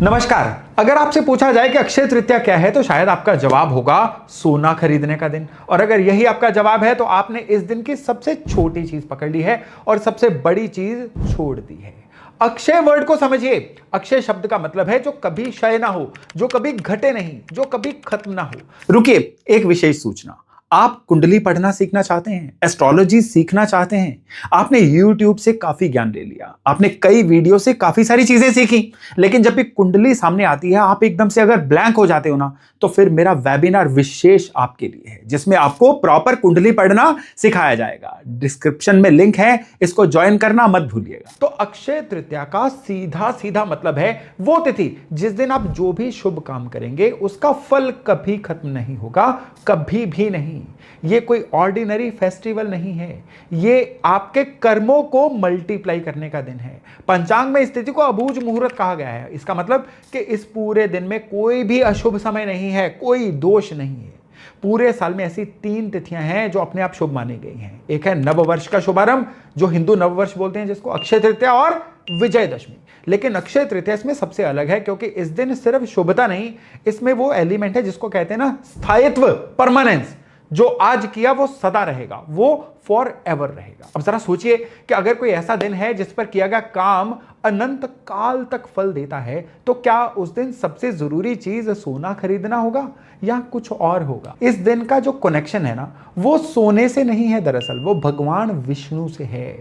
नमस्कार। अगर आपसे पूछा जाए कि अक्षय तृतीया क्या है तो शायद आपका जवाब होगा सोना खरीदने का दिन। और अगर यही आपका जवाब है तो आपने इस दिन की सबसे छोटी चीज पकड़ ली है और सबसे बड़ी चीज छोड़ दी है। अक्षय वर्ड को समझिए। अक्षय शब्द का मतलब है जो कभी क्षय ना हो, जो कभी घटे नहीं, जो कभी खत्म ना हो। रुकिए, एक विशेष सूचना। आप कुंडली पढ़ना सीखना चाहते हैं, एस्ट्रोलॉजी सीखना चाहते हैं, आपने YouTube से काफी ज्ञान ले लिया, आपने कई वीडियो से काफी सारी चीजें सीखी, लेकिन जब भी कुंडली सामने आती है आप एकदम से अगर ब्लैंक हो जाते हो ना, तो फिर मेरा वेबिनार विशेष आपके लिए है जिसमें आपको प्रॉपर कुंडली पढ़ना सिखाया जाएगा। डिस्क्रिप्शन में लिंक है, इसको ज्वाइन करना मत भूलिएगा। तो अक्षय तृतीया का सीधा सीधा मतलब है वो तिथि जिस दिन आप जो भी शुभ काम करेंगे उसका फल कभी खत्म नहीं होगा, कभी भी नहीं। ये कोई ऑर्डिनरी फेस्टिवल नहीं है, ये आपके कर्मों को मल्टीप्लाई करने का दिन है। पंचांग में इस तिथि को अबूझ मुहूर्त कहा गया है। इसका मतलब कि इस पूरे दिन में कोई भी अशुभ समय नहीं है, कोई दोष नहीं है। पूरे साल में ऐसी 3 तिथियां हैं जो अपने आप शुभ मानी गई हैं। एक है नववर्ष का शुभारंभ, जो हिंदू नववर्ष बोलते हैं, जिसको अक्षय तृतीया और विजयदशमी। लेकिन अक्षय तृतीया इसमें सबसे अलग है क्योंकि इस दिन सिर्फ शुभता नहीं, इसमें वो एलिमेंट है जिसको कहते हैं ना स्थायित्व, परमानेंस। जो आज किया वो सदा रहेगा, वो फॉर एवर रहेगा। अब जरा सोचिए कि अगर कोई ऐसा दिन है जिस पर किया गया काम अनंत काल तक फल देता है, तो क्या उस दिन सबसे जरूरी चीज सोना खरीदना होगा या कुछ और होगा? इस दिन का जो कनेक्शन है ना, वो सोने से नहीं है, दरअसल वो भगवान विष्णु से है।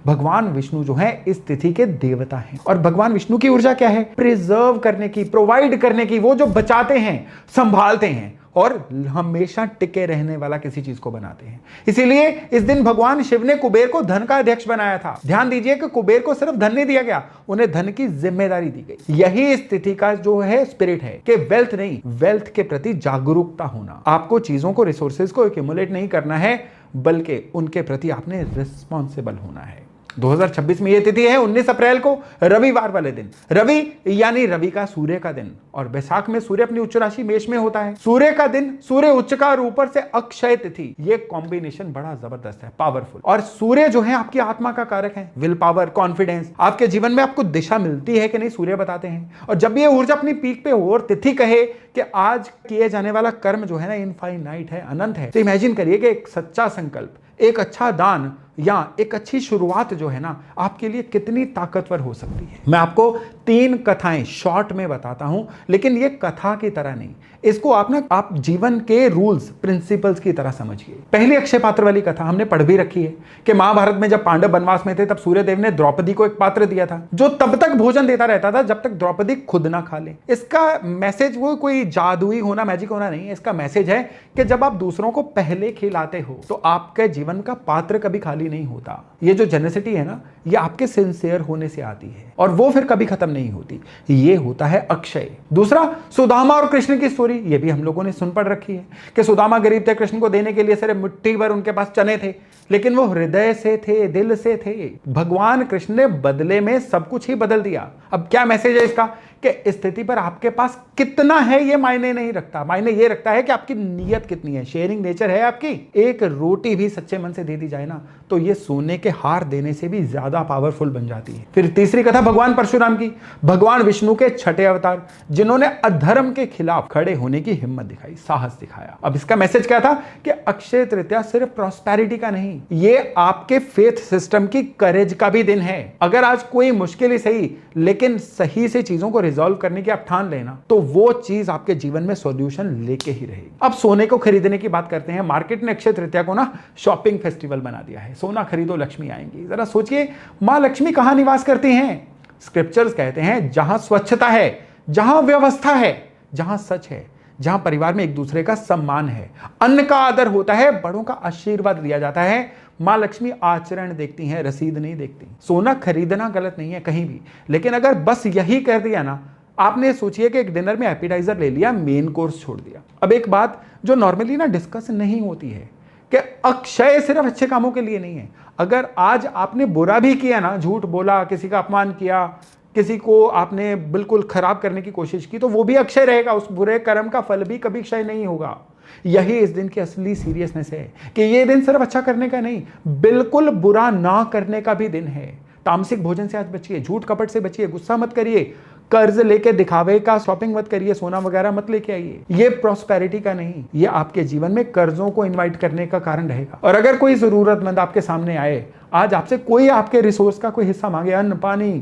भगवान विष्णु जो है इस तिथि के देवता हैं। और भगवान विष्णु की ऊर्जा क्या है? प्रिजर्व करने की, प्रोवाइड करने की। वो जो बचाते हैं, संभालते हैं और हमेशा टिके रहने वाला किसी चीज को बनाते हैं। इसीलिए इस दिन भगवान शिव ने कुबेर को धन का अध्यक्ष बनाया था। ध्यान दीजिए कि कुबेर को सिर्फ धन नहीं दिया गया, उन्हें धन की जिम्मेदारी दी गई। यही इस तिथि का जो है स्पिरिट है कि वेल्थ नहीं, वेल्थ के प्रति जागरूकता होना। आपको चीजों को, रिसोर्सेज को एक्यूमुलेट नहीं करना है, बल्कि उनके प्रति आपने रिस्पॉन्सिबल होना है। 2026 में यह तिथि है 19 अप्रैल को, रविवार वाले दिन। रवि यानी रवि का सूर्य का दिन, और वैशाख में सूर्य अपनी उच्च राशि मेष में होता है। सूर्य का दिन, सूर्य उच्च का और ऊपर से अक्षय तिथि, ये कॉम्बिनेशन बड़ा जबरदस्त है, पावरफुल। और सूर्य जो है आपकी आत्मा का कारक है, विल पावर, कॉन्फिडेंस। आपके जीवन में आपको दिशा मिलती है कि नहीं, सूर्य बताते हैं। और जब भी ये ऊर्जा अपनी पीक पे हो और तिथि कहे कि आज किए जाने वाला कर्म जो है ना इनफाइनाइट है, अनंत है, तो इमेजिन करिए कि एक सच्चा संकल्प, एक अच्छा दान या एक अच्छी शुरुआत जो है ना आपके लिए कितनी ताकतवर हो सकती है। मैं आपको 3 कथाएं शॉर्ट में बताता हूं, लेकिन ये कथा की तरह नहीं, इसको आप जीवन के रूल्स, प्रिंसिपल्स की तरह समझिए। पहली अक्षय पात्र वाली कथा हमने पढ़ भी रखी है कि महाभारत में जब पांडव वनवास में थे तब सूर्यदेव ने द्रौपदी को एक पात्र दिया था जो तब तक भोजन देता रहता था जब तक द्रौपदी खुद ना खा ले। इसका मैसेज वो कोई जादुई होना, मैजिक होना नहीं है। इसका मैसेज है कि जब आप दूसरों को पहले खिलाते हो तो आपके जीवन का पात्र कभी खाली नहीं होता। ये जो जेनसिटी है ना, ये आपके सिंसियर होने से आती है और वो फिर कभी खत्म नहीं होती। ये होता है अक्षय। दूसरा, सुदामा और कृष्ण की स्टोरी, ये भी हम लोगों ने सुन पढ़ रखी है कि सुदामा गरीब थे, कृष्ण को देने के लिए सिर्फ मुट्ठी भर उनके पास चने थे, लेकिन वो हृदय से थे, दिल से थे। भगवान कृष्ण ने बदले में सब कुछ ही बदल दिया। अब क्या मैसेज है इसका कि स्थिति पर आपके पास कितना है ये मायने नहीं रखता, मायने ये रखता है कि आपकी नीयत कितनी है, शेयरिंग नेचर है आपकी। एक रोटी भी सच्चे मन से दे दी जाए ना तो ये सोने के हार देने से भी ज्यादा पावरफुल बन जाती है। फिर तीसरी कथा भगवान परशुराम की, भगवान विष्णु के छठे अवतार, जिन्होंने अधर्म के खिलाफ खड़े होने की हिम्मत दिखाई, साहस दिखाया। अब इसका मैसेज क्या था कि अक्षय तृतीया सिर्फ प्रॉस्पेरिटी का नहीं, ये आपके फेथ सिस्टम की करेज का भी दिन है। अगर आज कोई मुश्किल ही सही लेकिन सही से चीजों को रिजॉल्व करने की आप ठान लेना तो वो चीज आपके जीवन में सॉल्यूशन लेके ही रहेगी। अब सोने को खरीदने की बात करते हैं। मार्केट ने अक्षय तृतीया को ना शॉपिंग फेस्टिवल बना दिया है। सोना खरीदो, लक्ष्मी आएंगी। जरा सोचिए, मां लक्ष्मी कहां निवास करती हैं? स्क्रिप्चर्स कहते हैं जहां स्वच्छता है, जहां व्यवस्था है, जहां सच है, जहां परिवार में एक दूसरे का सम्मान है, अन्न का आदर होता है, बड़ों का आशीर्वाद लिया जाता है, मां लक्ष्मी आचरण देखती हैं, रसीद नहीं देखती। सोना खरीदना गलत नहीं है कहीं भी, लेकिन अगर बस यही कर दिया ना, आपने सोचिए कि एक डिनर में एपिटाइजर ले लिया, मेन कोर्स छोड़ दिया। अब एक बात जो नॉर्मली ना डिस्कस नहीं होती है कि अक्षय सिर्फ अच्छे कामों के लिए नहीं है। अगर आज आपने बुरा भी किया ना, झूठ बोला, किसी का अपमान किया, किसी को आपने बिल्कुल खराब करने की कोशिश की, तो वो भी अक्षय रहेगा। उस बुरे कर्म का फल भी कभी क्षय नहीं होगा। यही इस दिन की असली सीरियसनेस है कि ये दिन सिर्फ अच्छा करने का नहीं, बिल्कुल बुरा ना करने का भी दिन है। तामसिक भोजन से आज बचिए, झूठ कपट से बचिए, गुस्सा मत करिए, कर्ज लेके दिखावे का शॉपिंग मत करिए, सोना वगैरह मत लेके आइए, ये प्रॉस्पेरिटी का नहीं, ये आपके जीवन में कर्जों को इनवाइट करने का कारण रहेगा। और अगर कोई जरूरतमंद आपके सामने आए, आज आपसे कोई आपके रिसोर्स का कोई हिस्सा मांगे, अन्न पानी,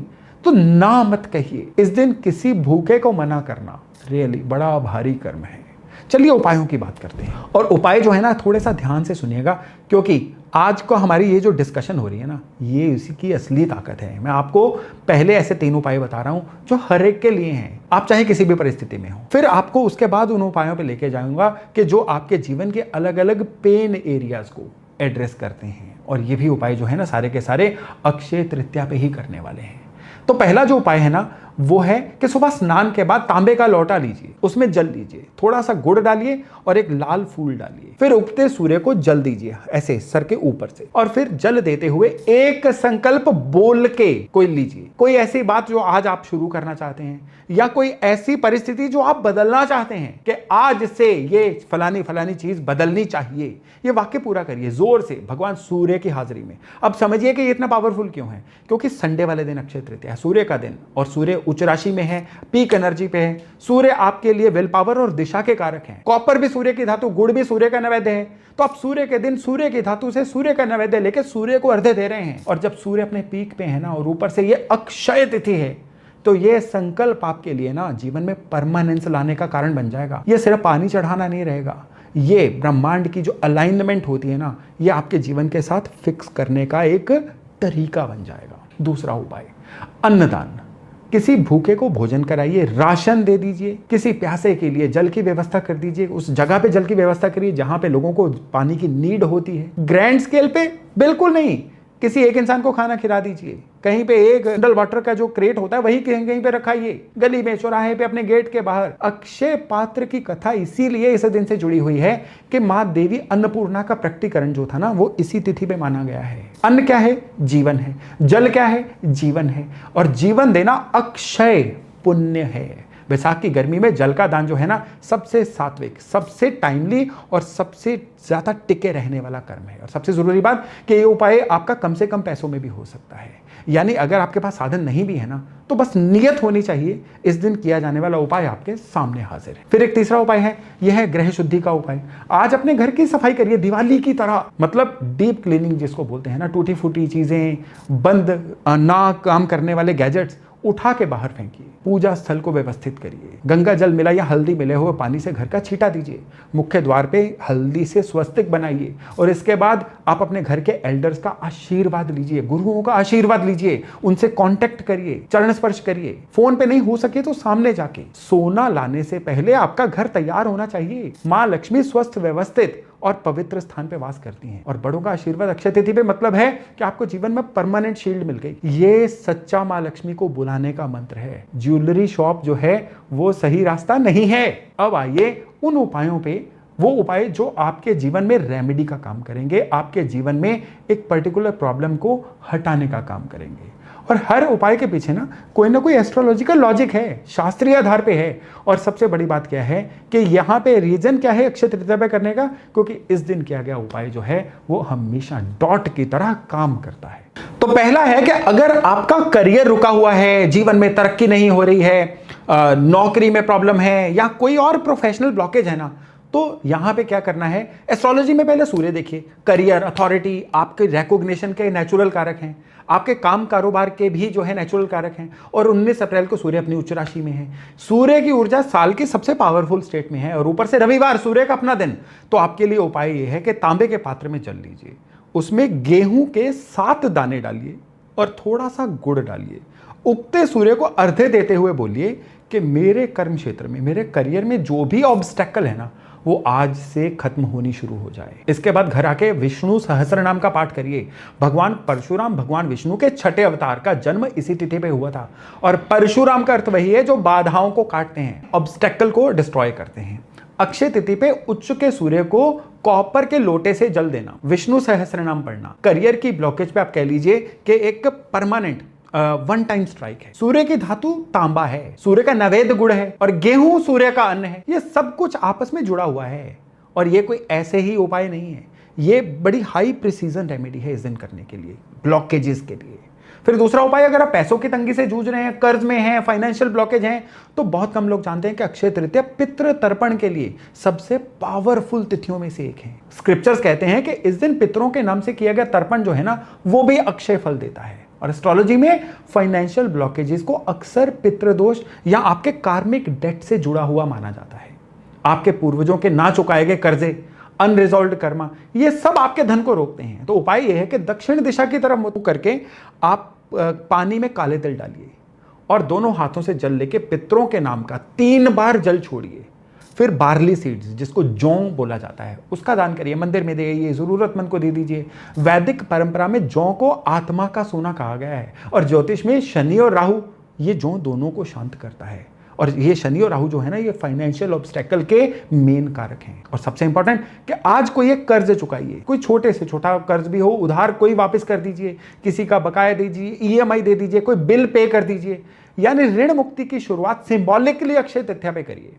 तो ना मत कहिए। इस दिन किसी भूखे को मना करना रियली बड़ा भारी कर्म है। चलिए उपायों की बात करते हैं, और उपाय जो है ना थोड़े सा ध्यान से सुनिएगा, क्योंकि आज को हमारी ये जो डिस्कशन हो रही है ना, ये इसी की असली ताकत है। मैं आपको पहले ऐसे 3 उपाय बता रहा हूं जो हर एक के लिए हैं, आप चाहे किसी भी परिस्थिति में हो। फिर आपको उसके बाद उन उपायों पे लेके जाऊंगा कि जो आपके जीवन के अलग अलग पेन एरियाज को एड्रेस करते हैं। और ये भी उपाय जो है ना सारे के सारे अक्षय तृतीया पे ही करने वाले हैं। तो पहला जो उपाय है ना वो है कि सुबह स्नान के बाद तांबे का लोटा लीजिए, उसमें जल लीजिए, थोड़ा सा गुड़ डालिए और एक लाल फूल डालिए। फिर उगते सूर्य को जल दीजिए ऐसे सर के ऊपर से, और फिर जल देते हुए एक संकल्प बोल के कोई लीजिए। कोई ऐसी बात जो आज आप शुरू करना चाहते हैं, या कोई ऐसी परिस्थिति जो आप बदलना चाहते हैं कि आज से ये फलानी फलानी चीज बदलनी चाहिए, ये वाक्य पूरा करिए जोर से भगवान सूर्य की हाजिरी में। अब समझिए कि ये इतना पावरफुल क्यों है, क्योंकि संडे वाले दिन अक्षय तृतीया है, सूर्य का दिन, और सूर्य उच्च राशि में है, पीक एनर्जी पे है। सूर्य आपके लिए विल पावर और दिशा के कारक हैं। कॉपर भी सूर्य की धातु, गुड़ भी सूर्य का नैवेद्य है। तो आप सूर्य के दिन सूर्य की धातु से सूर्य का नैवेद्य लेके सूर्य को अर्घ्य दे रहे हैं। और जब सूर्य अपने पीक पे है ना, और ऊपर से ये अक्षय तिथि है, तो ये संकल्प आपके लिए ना जीवन में परमानेंस लाने का कारण बन जाएगा। ये सिर्फ पानी चढ़ाना नहीं रहेगा, ये ब्रह्मांड की जो अलाइनमेंट होती है ना, ये आपके जीवन के साथ फिक्स करने का एक तरीका बन जाएगा। दूसरा उपाय, अन्नदान। किसी भूखे को भोजन कराइए, राशन दे दीजिए, किसी प्यासे के लिए जल की व्यवस्था कर दीजिए, उस जगह पे जल की व्यवस्था करिए जहां पे लोगों को पानी की नीड होती है। ग्रैंड स्केल पे बिल्कुल नहीं, किसी एक इंसान को खाना खिला दीजिए। कहीं पे एक मिनरल वाटर का जो क्रेट होता है वही कहीं कहीं पे रखाइए, गली में, चौराहे पे, अपने गेट के बाहर। अक्षय पात्र की कथा इसीलिए इस दिन से जुड़ी हुई है कि मां देवी अन्नपूर्णा का प्रकटीकरण जो था ना, वो इसी तिथि पे माना गया है। अन्न क्या है? जीवन है। जल क्या है? जीवन है। और जीवन देना अक्षय पुण्य है। बैसाख की गर्मी में जल का दान जो है ना, सबसे सात्विक, सबसे टाइमली और सबसे ज्यादा टिके रहने वाला कर्म है। और सबसे जरूरी बात कि ये उपाय आपका कम से कम पैसों में भी हो सकता है। यानी अगर आपके पास साधन नहीं भी है ना, तो बस नियत होनी चाहिए। इस दिन किया जाने वाला उपाय आपके सामने हाजिर है। फिर एक तीसरा उपाय है, यह है गृह शुद्धि का उपाय। आज अपने घर की सफाई करिए दिवाली की तरह, मतलब डीप क्लीनिंग जिसको बोलते हैं ना, टूटी फूटी चीजें, बंद ना काम करने वाले गैजेट्स उठा के बाहर फेंकिए। पूजा स्थल को व्यवस्थित करिए, गंगा जल मिला या हल्दी मिले हुए पानी से घर का छींटा दीजिए, मुख्य द्वार पे हल्दी से स्वस्तिक बनाइए। और इसके बाद आप अपने घर के एल्डर्स का आशीर्वाद लीजिए, गुरुओं का आशीर्वाद लीजिए, उनसे कांटेक्ट करिए, चरण स्पर्श करिए। फोन पे नहीं हो सके तो सामने जाके। सोना लाने से पहले आपका घर तैयार होना चाहिए। माँ लक्ष्मी स्वस्थ, व्यवस्थित और पवित्र स्थान पे वास करती हैं। और बड़ों का आशीर्वाद अक्षय तिथि पे मतलब है कि आपको जीवन में परमानेंट शील्ड मिल गई। ये सच्चा माँ लक्ष्मी को बुलाने का मंत्र है। ज्वेलरी शॉप जो है वो सही रास्ता नहीं है। अब आइए उन उपायों पे, वो उपाय जो आपके जीवन में रेमेडी का काम करेंगे, आपके जीवन में एक पर्टिकुलर प्रॉब्लम को हटाने का काम करेंगे। और हर उपाय के पीछे ना कोई एस्ट्रोलॉजिकल लॉजिक है, शास्त्रीय आधार पे है। और सबसे बड़ी बात क्या है कि यहाँ पे रीजन क्या है अक्षय तृतीया पे करने का, क्योंकि इस दिन किया गया उपाय जो है वो हमेशा डॉट की तरह काम करता है। तो पहला है कि अगर आपका करियर रुका हुआ है, जीवन में तरक्की नहीं हो रही है, नौकरी में प्रॉब्लम है, या कोई और प्रोफेशनल ब्लॉकेज है ना, तो यहां पे क्या करना है, एस्ट्रोलॉजी में पहले सूर्य देखिए। करियर, अथॉरिटी, आपके रिकॉग्निशन के नेचुरल कारक हैं, आपके काम कारोबार के भी जो है नेचुरल कारक हैं। और 19 अप्रैल को सूर्य अपनी उच्च राशि में है। सूर्य की ऊर्जा साल की सबसे पावरफुल स्टेट में है, और ऊपर से रविवार सूर्य का अपना दिन। तो आपके लिए उपाय यह है कि तांबे के पात्र में जल लीजिए, उसमें गेहूं के 7 दाने डालिए और थोड़ा सा गुड़ डालिए। उगते सूर्य को अर्घ्य देते हुए बोलिए कि मेरे कर्म क्षेत्र में, मेरे करियर में जो भी ऑब्स्टेकल है ना, वो आज से खत्म होनी शुरू हो जाए। इसके बाद घर आके विष्णु सहस्त्र नाम का पाठ करिए। भगवान परशुराम, भगवान विष्णु के 6ठे अवतार का जन्म इसी तिथि पे हुआ था। और परशुराम का अर्थ वही है जो बाधाओं को काटते हैं, ऑब्स्टेकल को डिस्ट्रॉय करते हैं। अक्षय तिथि पे उच्च के सूर्य को कॉपर के लोटे से जल देना, विष्णु सहस्त्र नाम पढ़ना। करियर की ब्लॉकेज पे आप कह लीजिए कि एक परमानेंट वन टाइम स्ट्राइक है। सूर्य की धातु तांबा है, सूर्य का नैवेद्य गुड़ है, और गेहूं सूर्य का अन्न है। ये सब कुछ आपस में जुड़ा हुआ है। और ये कोई ऐसे ही उपाय नहीं है, ये बड़ी हाई प्रिसीजन रेमेडी है इस दिन करने के लिए, ब्लॉकेजेस के लिए। फिर दूसरा उपाय, अगर आप पैसों की तंगी से जूझ रहे हैं, कर्ज में हैं, फाइनेंशियल ब्लॉकेज हैं, तो बहुत कम लोग जानते हैं कि अक्षय तृतीया पितृ तर्पण के लिए सबसे पावरफुल तिथियों में से एक है। स्क्रिप्चर्स कहते हैं कि इस दिन पितरों के नाम से किया गया तर्पण जो है ना, वो भी अक्षय फल देता है। और एस्ट्रोलॉजी में फाइनेंशियल ब्लॉकेजेस को अक्सर पितृदोष या आपके कार्मिक डेट से जुड़ा हुआ माना जाता है। आपके पूर्वजों के ना चुकाए गए कर्जे, अनरिजॉल्व्ड कर्मा, ये सब आपके धन को रोकते हैं। तो उपाय यह है कि दक्षिण दिशा की तरफ मुंह करके आप पानी में काले तिल डालिए और दोनों हाथों से जल लेके पितरों के नाम का 3 बार जल छोड़िए। फिर बार्ली सीड्स, जिसको जौ बोला जाता है, उसका दान करिए, मंदिर में दीजिए, जरूरतमंद को दे दीजिए। वैदिक परंपरा में जौ को आत्मा का सोना कहा गया है और ज्योतिष में शनि और राहु, ये जौ दोनों को शांत करता है। और ये शनि और राहु जो है ना, ये फाइनेंशियल ऑब्स्टेकल के मेन कारक हैं। और सबसे इंपॉर्टेंट कि आज कोई एक कर्ज चुकाइए, कोई छोटे से छोटा कर्ज भी हो, उधार कोई वापस कर दीजिए, किसी का बकाया दीजिए, ईएमआई दे दीजिए, कोई बिल पे कर दीजिए। यानी ऋण मुक्ति की शुरुआत सिंबॉलिकली अक्षय तृतीया पे करिए।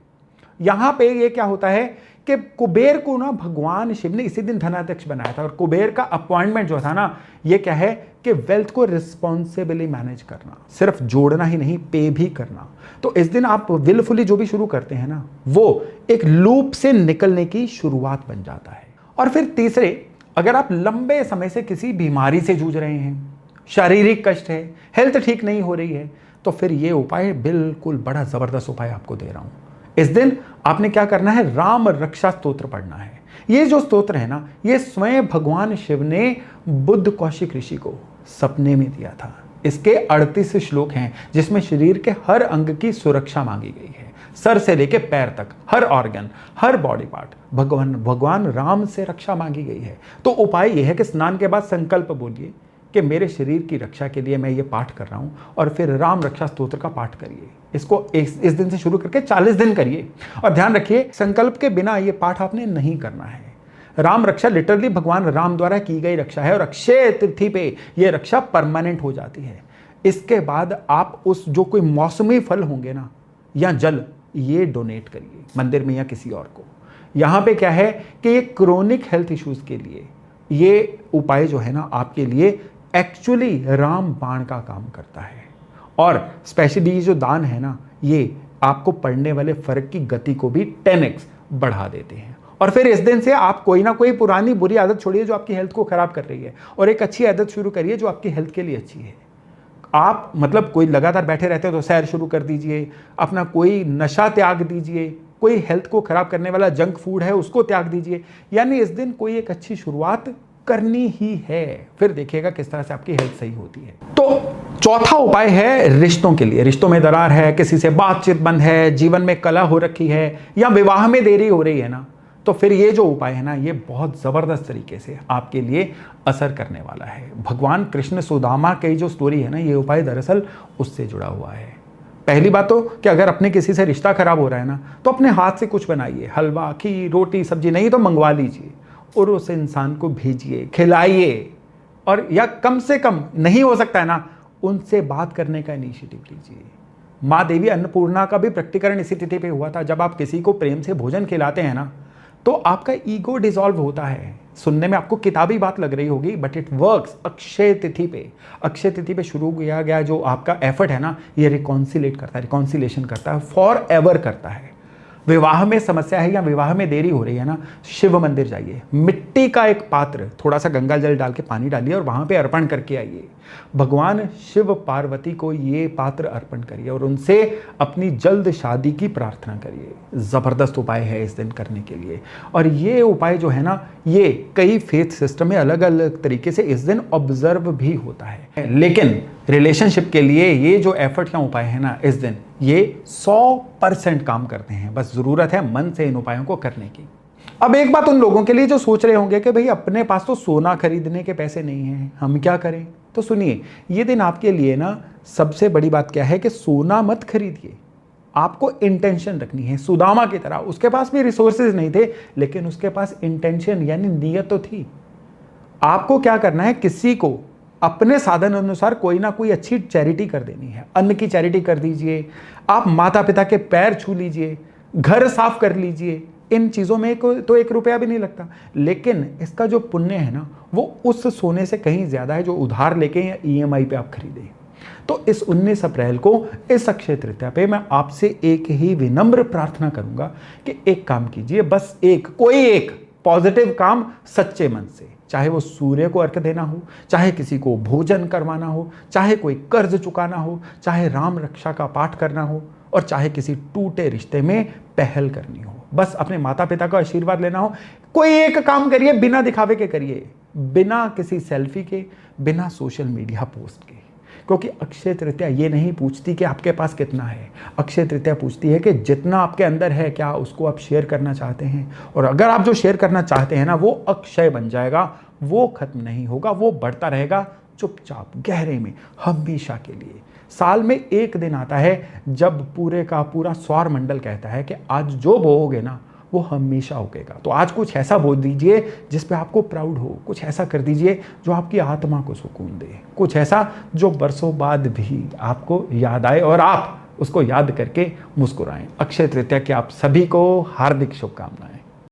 यहां पे ये क्या होता है कि कुबेर को ना भगवान शिव ने इसी दिन धनाध्यक्ष बनाया था और कुबेर का अपॉइंटमेंट जो था ना, ये क्या है कि वेल्थ को रिस्पॉन्सिबली मैनेज करना, सिर्फ जोड़ना ही नहीं, पे भी करना। तो इस दिन आप विलफुली जो भी शुरू करते हैं ना, वो एक लूप से निकलने की शुरुआत बन जाता है। और फिर तीसरे, अगर आप लंबे समय से किसी बीमारी से जूझ रहे हैं, शारीरिक कष्ट है, हेल्थ ठीक नहीं हो रही है, तो फिर ये उपाय बिल्कुल बड़ा जबरदस्त उपाय आपको दे रहा हूं। इस दिन आपने क्या करना है, राम रक्षा स्तोत्र पढ़ना है। ये जो स्तोत्र है ना, ये स्वयं भगवान शिव ने बुद्ध कौशिक ऋषि को सपने में दिया था। इसके 38 श्लोक हैं जिसमें शरीर के हर अंग की सुरक्षा मांगी गई है, सर से लेके पैर तक, हर ऑर्गन, हर बॉडी पार्ट भगवान राम से रक्षा मांगी गई है। तो उपाय यह है कि स्नान के बाद संकल्प बोलिए कि मेरे शरीर की रक्षा के लिए मैं ये पाठ कर रहा हूं, और फिर राम रक्षा स्तोत्र का पाठ करिए। इसको इस दिन से शुरू करके 40 दिन करिए। और ध्यान रखिए, संकल्प के बिना ये पाठ आपने नहीं करना है। राम रक्षा लिटरली भगवान राम द्वारा की गई रक्षा है और अक्षय तिथि पे ये रक्षा परमानेंट हो जाती है। इसके बाद आप उस जो कोई मौसमी फल होंगे ना या जल, ये डोनेट करिए मंदिर में या किसी और को। यहां पे क्या है कि ये क्रोनिक हेल्थ इश्यूज के लिए ये उपाय जो है ना, आपके लिए एक्चुअली राम बाण का काम करता है। और स्पेशली जो दान है ना, ये आपको पड़ने वाले फर्क की गति को भी 10x बढ़ा देते हैं। और फिर इस दिन से आप कोई ना कोई पुरानी बुरी आदत छोड़िए जो आपकी हेल्थ को खराब कर रही है, और एक अच्छी आदत शुरू करिए जो आपकी हेल्थ के लिए अच्छी है। आप मतलब कोई लगातार बैठे रहते हो तो सैर शुरू कर दीजिए, अपना कोई नशा त्याग दीजिए, कोई हेल्थ को खराब करने वाला जंक फूड है उसको त्याग दीजिए। यानी इस दिन कोई एक अच्छी शुरुआत करनी ही है, फिर देखिएगा किस तरह से आपकी हेल्थ सही होती है। तो चौथा उपाय है रिश्तों के लिए। रिश्तों में दरार है, किसी से बातचीत बंद है, जीवन में कलह हो रखी है, या विवाह में देरी हो रही है ना, तो फिर ये जो उपाय है ना, ये बहुत जबरदस्त तरीके से आपके लिए असर करने वाला है। भगवान कृष्ण सुदामा की जो स्टोरी है ना, ये उपाय दरअसल उससे जुड़ा हुआ है। पहली बात तो कि अगर अपने किसी से रिश्ता खराब हो रहा है ना, तो अपने हाथ से कुछ बनाइए, हलवा, खीर, रोटी, सब्जी, नहीं तो मंगवा लीजिए और उस इंसान को भेजिए, खिलाइए। और या कम से कम नहीं हो सकता है ना, उनसे बात करने का इनिशिएटिव लीजिए। माँ देवी अन्नपूर्णा का भी प्रकटीकरण इसी तिथि पे हुआ था। जब आप किसी को प्रेम से भोजन खिलाते हैं ना, तो आपका ईगो डिसॉल्व होता है। सुनने में आपको किताबी बात लग रही होगी, बट इट वर्क्स। अक्षय तिथि पे शुरू किया गया जो आपका एफर्ट है ना, ये रिकॉन्सिलेट करता है, रिकॉन्सिलेशन करता है, फॉर एवर करता है। विवाह में समस्या है या विवाह में देरी हो रही है ना, शिव मंदिर जाइए, मिट्टी का एक पात्र, थोड़ा सा गंगा जल डाल के पानी डालिए और वहां पे अर्पण करके आइए। भगवान शिव पार्वती को ये पात्र अर्पण करिए और उनसे अपनी जल्द शादी की प्रार्थना करिए। जबरदस्त उपाय है इस दिन करने के लिए। और ये उपाय जो है ना, ये कई फेथ सिस्टम में अलग अलग तरीके से इस दिन ऑब्जर्व भी होता है, लेकिन रिलेशनशिप के लिए ये जो एफर्ट या उपाय है ना, इस दिन ये 100% काम करते हैं। बस जरूरत है मन से इन उपायों को करने की। अब एक बात उन लोगों के लिए जो सोच रहे होंगे कि भाई अपने पास तो सोना खरीदने के पैसे नहीं हैं, हम क्या करें, तो सुनिए, ये दिन आपके लिए ना सबसे बड़ी बात क्या है कि सोना मत खरीदिए। आपको इंटेंशन रखनी है सुदामा की तरह। उसके पास भी रिसोर्सेज नहीं थे, लेकिन उसके पास इंटेंशन यानी नीयत तो थी। आपको क्या करना है, किसी को अपने साधन अनुसार कोई ना कोई अच्छी चैरिटी कर देनी है। अन्न की चैरिटी कर दीजिए, आप माता पिता के पैर छू लीजिए, घर साफ कर लीजिए, इन चीज़ों में तो 1 रुपया भी नहीं लगता, लेकिन इसका जो पुण्य है ना, वो उस सोने से कहीं ज़्यादा है जो उधार लेके या ईएमआई पे आप खरीदें। तो इस 19 अप्रैल को, इस अक्षय तृतीया पे, मैं आपसे एक ही विनम्र प्रार्थना करूंगा कि एक काम कीजिए, बस कोई एक पॉजिटिव काम सच्चे मन से, चाहे वो सूर्य को अर्घ्य देना हो, चाहे किसी को भोजन करवाना हो, चाहे कोई कर्ज चुकाना हो, चाहे राम रक्षा का पाठ करना हो, और चाहे किसी टूटे रिश्ते में पहल करनी हो, बस अपने माता पिता का आशीर्वाद लेना हो, कोई एक काम करिए, बिना दिखावे के करिए, बिना किसी सेल्फी के, बिना सोशल मीडिया पोस्ट के। क्योंकि अक्षय तृतीया ये नहीं पूछती कि आपके पास कितना है, अक्षय तृतीया पूछती है कि जितना आपके अंदर है, क्या उसको आप शेयर करना चाहते हैं। और अगर आप जो शेयर करना चाहते हैं ना, वो अक्षय बन जाएगा, वो खत्म नहीं होगा, वो बढ़ता रहेगा चुपचाप गहरे में हमेशा के लिए। साल में एक दिन आता है जब पूरे का पूरा सौर मंडल कहता है कि आज जो बोओगे ना, वो हमेशा उगेगा। तो आज कुछ ऐसा बो दीजिए जिस पे आपको प्राउड हो, कुछ ऐसा कर दीजिए जो आपकी आत्मा को सुकून दे, कुछ ऐसा जो बरसों बाद भी आपको याद आए और आप उसको याद करके मुस्कुराएं। अक्षय तृतीया की आप सभी को हार्दिक शुभकामनाएं।